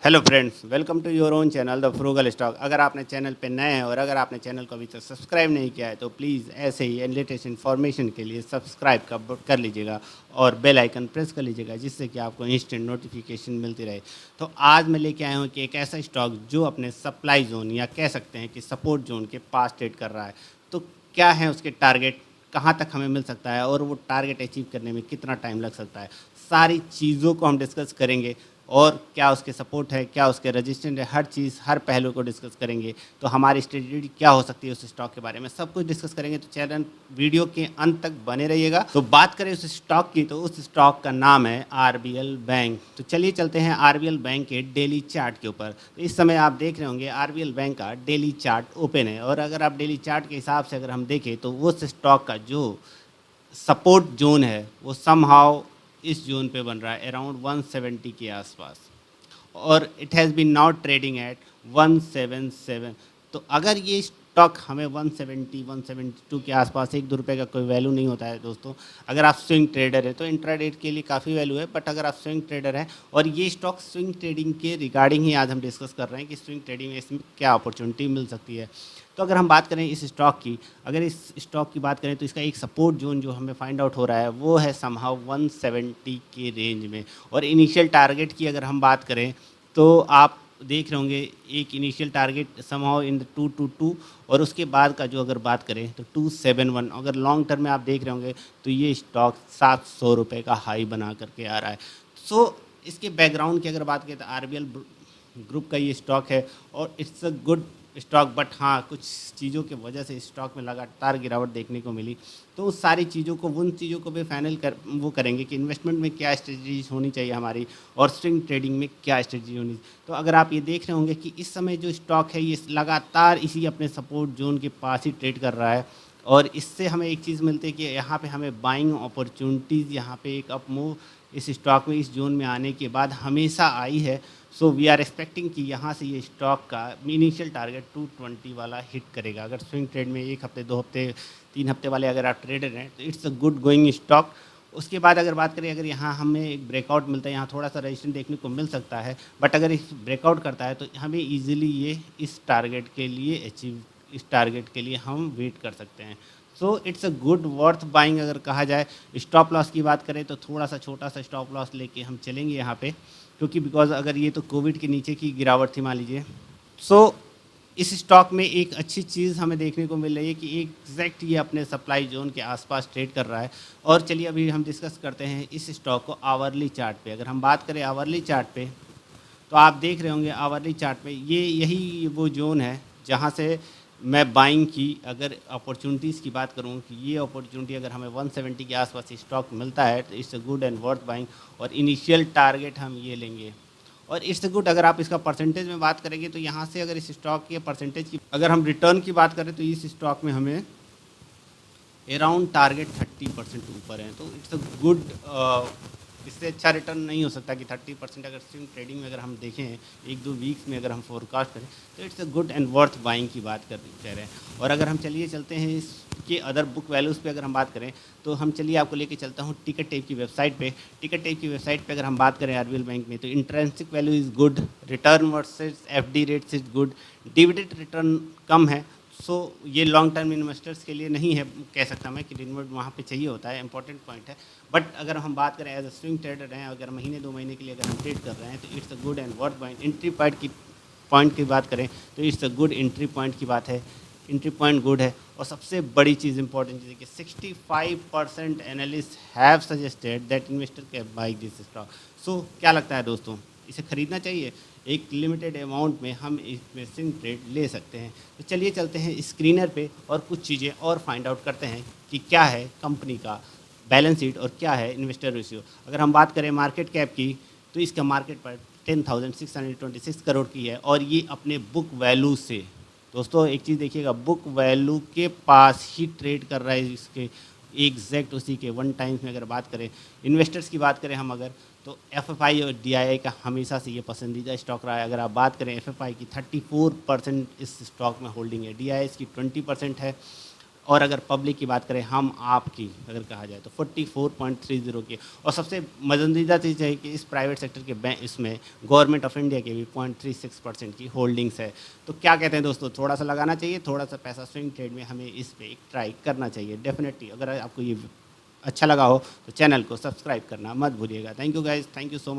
Hello friends, welcome to your own channel the frugal stock. अगर आपने channel पे नए हैं और अगर आपने चैनल को अभी तक सब्सक्राइब नहीं किया है तो प्लीज़ ऐसे ही लेटेस्ट इन्फॉर्मेशन के लिए सब्सक्राइब कर लीजिएगा और बेल आइकन प्रेस कर लीजिएगा, जिससे कि आपको इंस्टेंट नोटिफिकेशन मिलती रहे। तो आज मैं लेके आया हूँ कि एक ऐसा स्टॉक जो अपने सप्लाई जोन या कह सकते हैं कि सपोर्ट जोन के पास ट्रेड कर रहा है। तो क्या है उसके टारगेट, कहाँ तक हमें मिल सकता है और वो टारगेट अचीव करने में कितना टाइम लग सकता है, सारी चीज़ों को हम डिस्कस करेंगे। और क्या उसके सपोर्ट है, क्या उसके रजिस्टेंट है, हर चीज़ हर पहलू को डिस्कस करेंगे। तो हमारी स्ट्रेटजी क्या हो सकती है उस स्टॉक के बारे में सब कुछ डिस्कस करेंगे। तो चैनल वीडियो के अंत तक बने रहिएगा। तो बात करें उस स्टॉक की, तो उस स्टॉक का नाम है RBL बैंक। तो चलिए चलते हैं RBL बैंक के डेली चार्ट के ऊपर। तो इस समय आप देख रहे होंगे RBL बैंक का डेली चार्ट ओपन है, और अगर आप डेली चार्ट के हिसाब से अगर हम देखें तो उस स्टॉक का जो सपोर्ट जोन है वो समहाउ इस जोन पे बन रहा है अराउंड 170 के आसपास, और it has been now trading at 177। तो अगर ये स्टॉक हमें 170 172 के आसपास, ₹1-2 का कोई वैल्यू नहीं होता है दोस्तों। अगर आप स्विंग ट्रेडर हैं तो इंट्राडे के लिए काफ़ी वैल्यू है, बट अगर आप स्विंग ट्रेडर हैं, और ये स्टॉक स्विंग ट्रेडिंग के रिगार्डिंग ही आज हम डिस्कस कर रहे हैं कि स्विंग ट्रेडिंग में इसमें क्या अपॉर्चुनिटी मिल सकती है। तो अगर हम बात करें इस स्टॉक की, अगर इस स्टॉक की बात करें तो इसका एक सपोर्ट जोन जो हमें फाइंड आउट हो रहा है वो है समहाउ 170 के रेंज में। और इनिशियल टारगेट की अगर हम बात करें तो आप देख रहे होंगे एक initial target somehow in the 222, और उसके बाद का जो अगर बात करें तो 271। अगर लॉन्ग टर्म में आप देख रहे होंगे तो ये स्टॉक ₹700 का हाई बना करके आ रहा है। सो इसके बैकग्राउंड की अगर बात करें तो RBL ग्रुप का ये स्टॉक है और it's a good stock, but हाँ कुछ चीज़ों की वजह से स्टॉक में लगातार गिरावट देखने को मिली। तो उस सारी चीज़ों को, उन चीज़ों को भी फाइनल कर वो करेंगे कि इन्वेस्टमेंट में क्या स्ट्रेटजी होनी चाहिए हमारी, और स्विंग ट्रेडिंग में क्या स्ट्रेटजी होनी। तो अगर आप ये देख रहे होंगे कि इस समय जो स्टॉक है ये लगातार इसी अपने सपोर्ट जोन के पास ही ट्रेड कर रहा है, और इससे हमें एक चीज़ मिलती है कि यहाँ पे हमें बाइंग अपॉर्चुनिटीज़, यहाँ पे एक अप मूव इस स्टॉक में इस जोन में आने के बाद हमेशा आई है। सो वी आर एक्सपेक्टिंग कि यहाँ से ये स्टॉक का इनिशियल टारगेट 220 वाला हिट करेगा। अगर स्विंग ट्रेड में 1 हफ्ते 2 हफ्ते 3 हफ्ते वाले अगर आप ट्रेडर हैं तो it's a good going stock. उसके बाद अगर बात करें, अगर यहाँ हमें एक ब्रेकआउट मिलता है, यहाँ थोड़ा सा रजिस्टेंस देखने को मिल सकता है, बट अगर इस ब्रेकआउट करता है तो हमें ईजिली ये इस टारगेट के लिए अचीव, इस टारगेट के लिए हम वेट कर सकते हैं। So it's a good worth buying अगर कहा जाए। स्टॉप लॉस की बात करें तो थोड़ा सा छोटा सा स्टॉप लॉस लेके हम चलेंगे यहाँ पे, क्योंकि बिकॉज अगर ये तो कोविड के नीचे की गिरावट थी मान लीजिए। सो इस स्टॉक में एक अच्छी चीज़ हमें देखने को मिल रही है कि एग्जैक्ट ये अपने सप्लाई जोन के आसपास ट्रेड कर रहा है। और चलिए अभी हम डिस्कस करते हैं इस स्टॉक को आवरली चार्ट पे। अगर हम बात करें आवरली चार्ट पे तो आप देख रहे होंगे आवरली चार्ट पे ये यही वो जोन है जहाँ से मैं बाइंग की अगर अपॉर्चुनिटीज़ की बात करूँ कि ये अपॉर्चुनिटी अगर हमें 170 के आसपास स्टॉक मिलता है तो it's a good and worth buying, और इनिशियल टारगेट हम ये लेंगे। और इट्स गुड अगर आप इसका परसेंटेज में बात करेंगे तो यहाँ से अगर इस स्टॉक के परसेंटेज की, अगर हम रिटर्न की बात करें तो इस स्टॉक में हमें अराउंड टारगेट 30% ऊपर है। तो इट्स अ गुड, इससे अच्छा रिटर्न नहीं हो सकता कि 30% अगर स्विंग ट्रेडिंग में अगर हम देखें 1-2 वीक्स में अगर हम फोरकास्ट करें तो it's a good and worth buying की बात कह रहे हैं। और अगर हम चलते हैं इसके अदर बुक वैल्यूज़ पे अगर हम बात करें तो हम चलिए आपको लेके चलता हूँ टिकट टेप की वेबसाइट पे। टिकट टेप की वेबसाइट पे अगर हम बात करें RBL बैंक में तो intrinsic value is good, return versus FD rates is good, dividend return कम है। सो ये लॉन्ग टर्म इन्वेस्टर्स के लिए नहीं है, कह सकता मैं कि डिविडेंड वहाँ पे चाहिए होता है, इंपॉर्टेंट पॉइंट है। बट अगर हम बात करें एज अ स्विंग ट्रेडर हैं, अगर महीने 2 महीने के लिए अगर हम ट्रेड कर रहे हैं तो it's a good and worth buying. Entry point की बात करें तो it's a good entry point की बात है, एंट्री पॉइंट गुड है। और सबसे बड़ी चीज़ इंपॉर्टेंट चीज़ है कि 65% analyst have suggested that investor can buy this stock. So क्या लगता है दोस्तों, इसे खरीदना चाहिए? एक लिमिटेड अमाउंट में हम इसमें स्विंग ट्रेड ले सकते हैं। तो चलिए चलते हैं स्क्रीनर पे और कुछ चीज़ें और फाइंड आउट करते हैं कि क्या है कंपनी का बैलेंस शीट और क्या है इन्वेस्टर रेशियो। अगर हम बात करें मार्केट कैप की तो इसका मार्केट पर 10,626 करोड़ की है, और ये अपने बुक वैल्यू से, दोस्तों एक चीज़ देखिएगा, बुक वैल्यू के पास ही ट्रेड कर रहा है इसके एग्जैक्ट उसी के 1 टाइम्स में। अगर बात करें इन्वेस्टर्स की बात करें हम अगर, तो FFI और DII का हमेशा से ये पसंदीदा स्टॉक रहा है। अगर आप बात करें FFI की 34% इस स्टॉक में होल्डिंग है, DII की 20% है, और अगर पब्लिक की बात करें हम आपकी अगर कहा जाए तो 44.30 की। और सबसे मज़ेदार चीज़ है कि इस प्राइवेट सेक्टर के बैंक इसमें गवर्नमेंट ऑफ इंडिया के भी 0.36% की होल्डिंग्स है। तो क्या कहते हैं दोस्तों, थोड़ा सा लगाना चाहिए, थोड़ा सा पैसा स्विंग ट्रेड में हमें इस पर एक ट्राई करना चाहिए डेफिनेटली। अगर आपको ये अच्छा लगा हो तो चैनल को सब्सक्राइब करना मत भूलिएगा। Thank you guys, thank you so much.